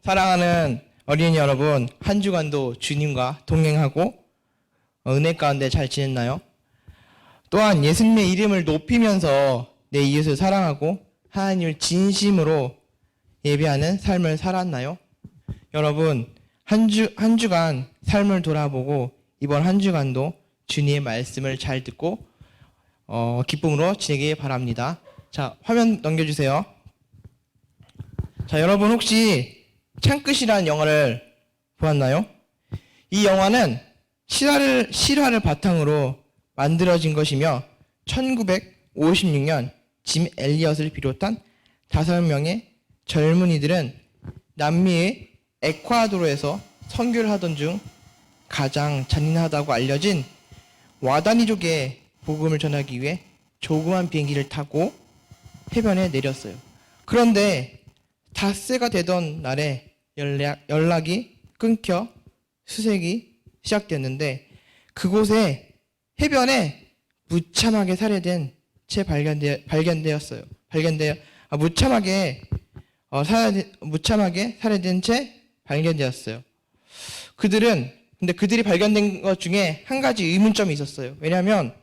사랑하는 어린이 여러분, 한 주간도 주님과 동행하고 은혜 가운데 잘 지냈나요? 또한 예수님의 이름을 높이면서 내 이웃을 사랑하고 하나님을 진심으로 예배하는 삶을 살았나요? 여러분, 한 주간 삶을 돌아보고 이번 한 주간도 주님의 말씀을 잘 듣고 기쁨으로 지내길 바랍니다. 자, 화면 넘겨주세요. 자, 여러분 혹시 창끝이라는 영화를 보았나요? 이 영화는 실화를 바탕으로 만들어진 것이며 1956년 짐 엘리엇을 비롯한 5명의 젊은이들은 남미의 에콰도르에서 선교를 하던 중 가장 잔인하다고 알려진 와다니족의 복음을 전하기 위해 조그만 비행기를 타고 해변에 내렸어요. 그런데 닷새가 되던 날에 연락이 끊겨 수색이 시작됐는데 그곳에 해변에 무참하게 살해된 채 발견되었어요. 무참하게 살해된 채 발견되었어요. 근데 그들이 발견된 것 중에 한 가지 의문점이 있었어요. 왜냐하면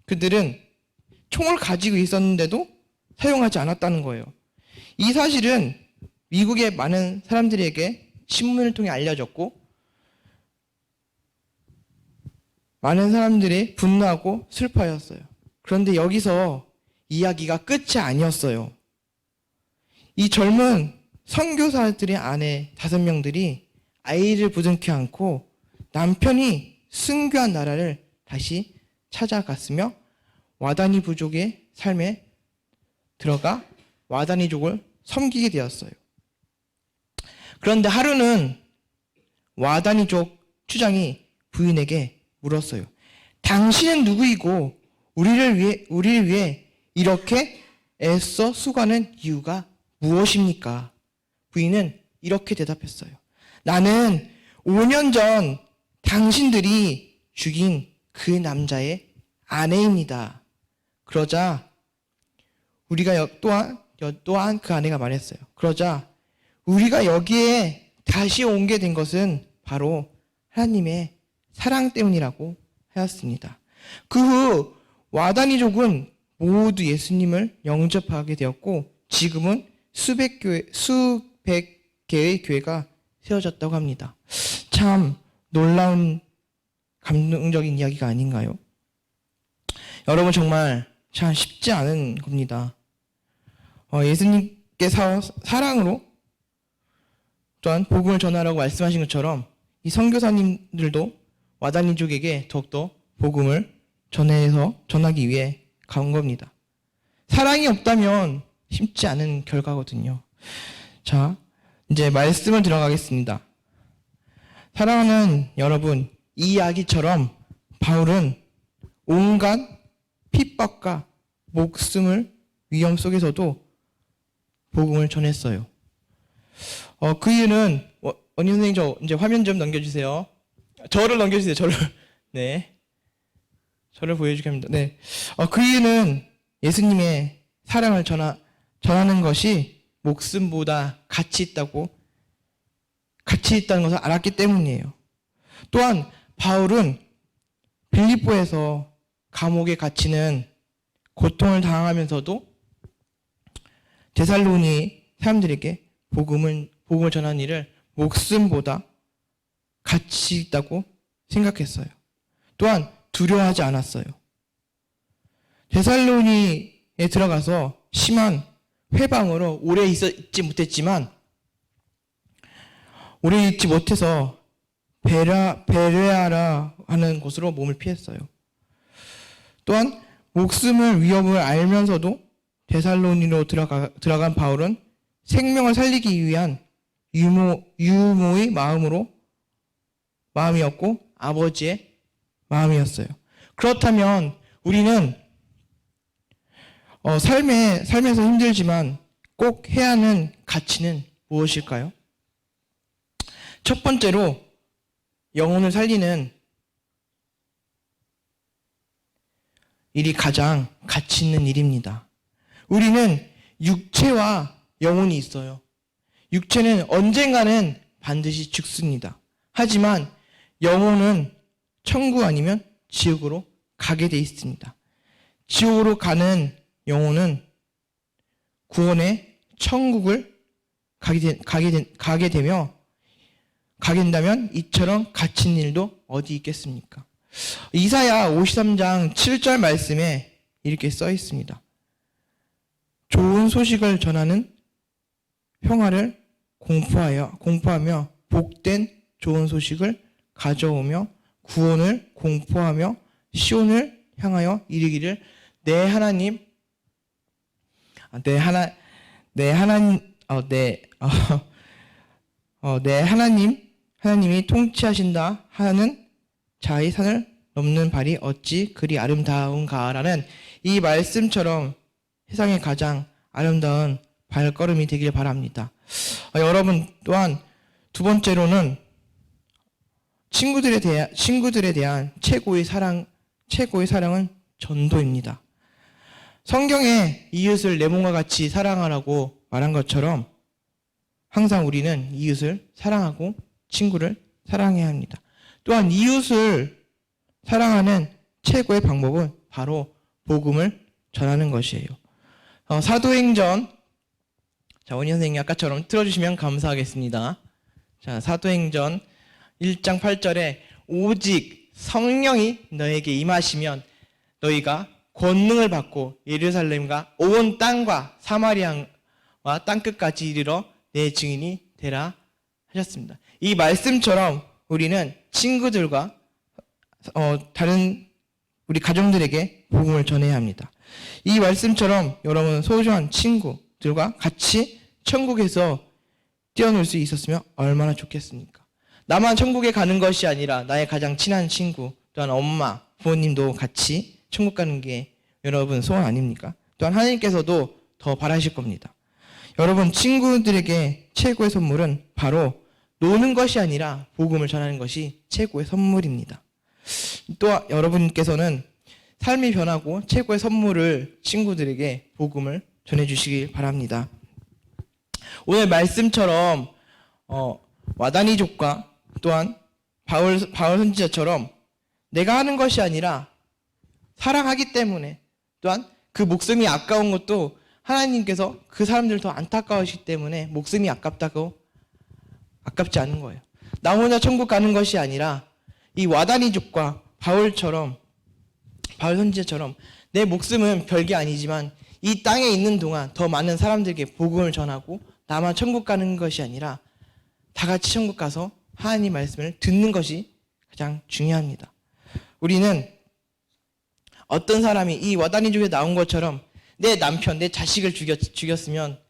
그들은 총을 가지고 있었는데도 사용하지 않았다는 거예요. 이 사실은 미국의 많은 사람들에게 신문을 통해 알려졌고 많은 사람들이 분노하고 슬퍼하였어요. 그런데 여기서 이야기가 끝이 아니었어요. 이 젊은 선교사들의 아내 5명들이 아이를 부둥켜 안고 남편이 순교한 나라를 다시 찾아갔으며 와다니 부족의 삶에 들어가 와다니족을 섬기게 되었어요. 그런데 하루는 와다니족 추장이 부인에게 물었어요. 당신은 누구이고 우리를 위해 이렇게 애써 수고하는 이유가 무엇입니까? 부인은 이렇게 대답했어요. 나는 5년 전 당신들이 죽인 그 남자의 아내입니다. 그러자 우리가 또한 그 아내가 말했어요. 그러자 우리가 여기에 다시 오게 된 것은 바로 하나님의 사랑 때문이라고 하였습니다. 그 후 와다니족은 모두 예수님을 영접하게 되었고 지금은 수백 개의 교회가 세워졌다고 합니다. 참 놀라운 감동적인 이야기가 아닌가요? 여러분 정말 참 쉽지 않은 겁니다. 예수님께 사랑으로 또한 복음을 전하라고 말씀하신 것처럼 이 선교사님들도 와다니족에게 더욱더 복음을 전하기 위해 간 겁니다. 사랑이 없다면 쉽지 않은 결과거든요. 자, 이제 말씀을 들어가겠습니다. 사랑하는 여러분, 이 이야기처럼 바울은 온갖 핍박과 목숨을 위험 속에서도 복음을 전했어요. 그 이유는 원희 선생님 저 이제 화면 좀 넘겨주세요. 저를 넘겨주세요. 네, 저를 보여주게 합니다. 네, 그 이유는 예수님의 사랑을 전하는 것이 목숨보다 가치 있다는 것을 알았기 때문이에요. 또한 바울은 빌립보에서 감옥에 갇히는 고통을 당하면서도 데살로니 사람들에게 복음을 전하는 일을 목숨보다 가치 있다고 생각했어요. 또한 두려워하지 않았어요. 데살로니에 들어가서 심한 회방으로 오래 있지 못해서 베레아라 하는 곳으로 몸을 피했어요. 또한 목숨을 위협을 알면서도 데살로니로 들어간 바울은 생명을 살리기 위한 유모의 마음이었고 아버지의 마음이었어요. 그렇다면 우리는 삶에서 힘들지만 꼭 해야 하는 가치는 무엇일까요? 첫 번째로 영혼을 살리는 일이 가장 가치 있는 일입니다. 우리는 육체와 영혼이 있어요. 육체는 언젠가는 반드시 죽습니다. 하지만 영혼은 천국 아니면 지옥으로 가게 돼 있습니다. 지옥으로 가는 영혼은 구원의 천국을 가게 된다면 이처럼 갇힌 일도 어디 있겠습니까? 이사야 53장 7절 말씀에 이렇게 써 있습니다. 좋은 소식을 전하는 평화를 공포하며 복된 좋은 소식을 가져오며 구원을 공포하며 시온을 향하여 이르기를 내 하나님이 통치하신다 하는 자의 산을 넘는 발이 어찌 그리 아름다운가라는 이 말씀처럼 세상에 가장 아름다운 발걸음이 되길 바랍니다. 여러분 또한 두 번째로는 친구들에 대한 최고의 사랑은 전도입니다. 성경에 이웃을 내 몸과 같이 사랑하라고 말한 것처럼 항상 우리는 이웃을 사랑하고 친구를 사랑해야 합니다. 또한 이웃을 사랑하는 최고의 방법은 바로 복음을 전하는 것이에요. 사도행전, 원희 선생님이 아까처럼 틀어주시면 감사하겠습니다. 자, 사도행전 1장 8절에 오직 성령이 너에게 임하시면 너희가 권능을 받고 예루살렘과 온 땅과 사마리아와 땅끝까지 이르러 내 증인이 되라 하셨습니다. 이 말씀처럼 우리는 친구들과 다른 우리 가정들에게 복음을 전해야 합니다. 이 말씀처럼 여러분 소중한 친구들과 같이 천국에서 뛰어놀 수 있었으면 얼마나 좋겠습니까? 나만 천국에 가는 것이 아니라 나의 가장 친한 친구, 또한 엄마, 부모님도 같이 천국 가는 게 여러분 소원 아닙니까? 또한 하나님께서도 더 바라실 겁니다. 여러분 친구들에게 최고의 선물은 바로 노는 것이 아니라 복음을 전하는 것이 최고의 선물입니다. 또 여러분께서는 삶이 변하고 최고의 선물을 친구들에게 복음을 전해주시길 바랍니다. 오늘 말씀처럼 와다니족과 또한 바울 선지자처럼 내가 하는 것이 아니라 사랑하기 때문에 또한 그 목숨이 아까운 것도 하나님께서 그 사람들을 더 안타까우시기 때문에 목숨이 아깝지 않은 거예요. 나 혼자 천국 가는 것이 아니라 이 와다니족과 바울 선지자처럼 내 목숨은 별게 아니지만 이 땅에 있는 동안 더 많은 사람들에게 복음을 전하고 나만 천국 가는 것이 아니라 다 같이 천국 가서 하나님 말씀을 듣는 것이 가장 중요합니다. 우리는 어떤 사람이 이 와다니족에 나온 것처럼 내 남편, 내 자식을 죽였으면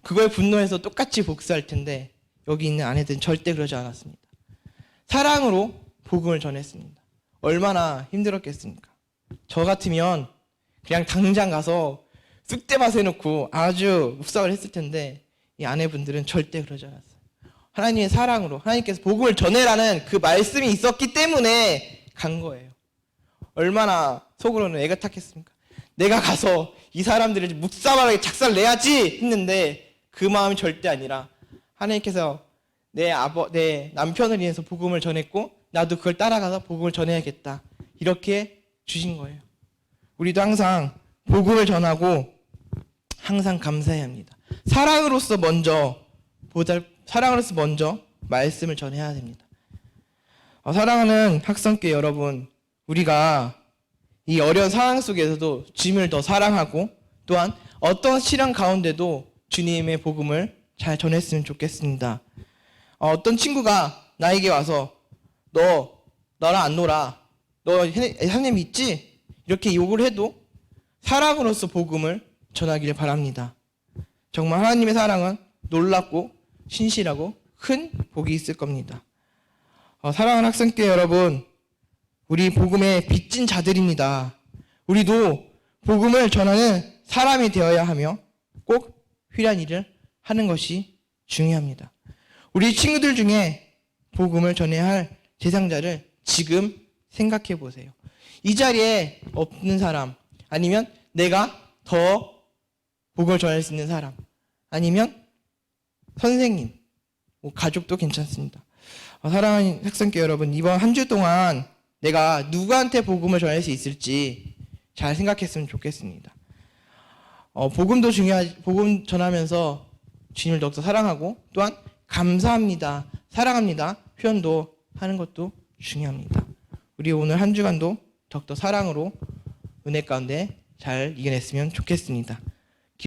그걸 분노해서 똑같이 복수할 텐데 여기 있는 아내들은 절대 그러지 않았습니다. 사랑으로 복음을 전했습니다. 얼마나 힘들었겠습니까? 저 같으면 그냥 당장 가서 쑥대밭 해놓고 아주 묵상을 했을 텐데 이 아내분들은 절대 그러지 않았어요. 하나님의 사랑으로 하나님께서 복음을 전해라는 그 말씀이 있었기 때문에 간 거예요. 얼마나 속으로는 애가 탔겠습니까? 내가 가서 이 사람들을 묵사발하게 작살내야지 했는데 그 마음이 절대 아니라 하나님께서 내 남편을 위해서 복음을 전했고 나도 그걸 따라가서 복음을 전해야겠다 이렇게 주신 거예요. 우리도 항상 복음을 전하고 항상 감사해야 합니다. 사랑으로서 먼저 말씀을 전해야 됩니다. 사랑하는 학생교회 여러분, 우리가 이 어려운 상황 속에서도 주님을 더 사랑하고 또한 어떤 시련 가운데도 주님의 복음을 잘 전했으면 좋겠습니다. 어떤 친구가 나에게 와서 너 나랑 안 놀아, 너 하나님 있지? 이렇게 욕을 해도 사랑으로서 복음을 전하기를 바랍니다. 정말 하나님의 사랑은 놀랍고 신실하고 큰 복이 있을 겁니다. 사랑하는 학생교회 여러분, 우리 복음의 빚진 자들입니다. 우리도 복음을 전하는 사람이 되어야 하며 꼭 필요한 일을 하는 것이 중요합니다. 우리 친구들 중에 복음을 전해야 할 대상자를 지금 생각해 보세요. 이 자리에 없는 사람, 아니면 내가 더 복음을 전할 수 있는 사람, 아니면 선생님, 뭐 가족도 괜찮습니다. 사랑하는 학생교 여러분, 이번 한 주 동안 내가 누구한테 복음을 전할 수 있을지 잘 생각했으면 좋겠습니다. 복음도 복음 전하면서 주님을 더욱더 사랑하고 또한 감사합니다, 사랑합니다 표현도 하는 것도 중요합니다. 우리 오늘 한 주간도 더욱더 사랑으로 은혜 가운데 잘 이겨냈으면 좋겠습니다.